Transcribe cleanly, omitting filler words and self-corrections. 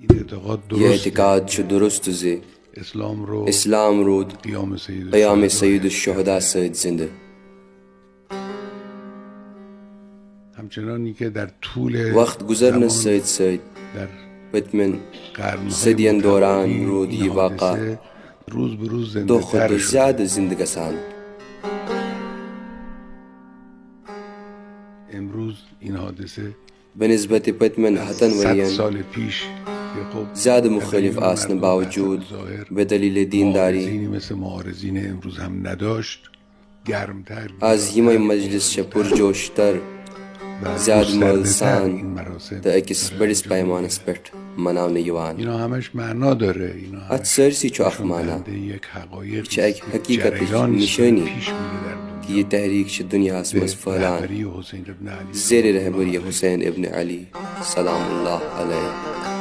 यह एतकाद छ दुरुस्त ज़े इस्लाम रूद क़याम सय्यद शुहदा सहित जिंद। वक्त गुजरने सहित सहित पतमन सदियन दौरान रूद ये वाक़ा दो खुद ज़्यादा जिंद गसान। बनिस्बत पतमन हतन वरियन ज़्यादा मुख्तलिफ आसने बावजूद बदलील दीनदारी आज यमे मजलिस छ पुरजोश तर ज़्यादा मलसान तो अकिस बड़िस पैमानस पेट मनावने यवान। अत सरसी छ अख माना छ एक हकीकत निशानी कि ये तहरीक छ दुनिया मज फहलान ज़ेर रहबरी हुसैन इब्न अली सलामुल्लाह अलैह।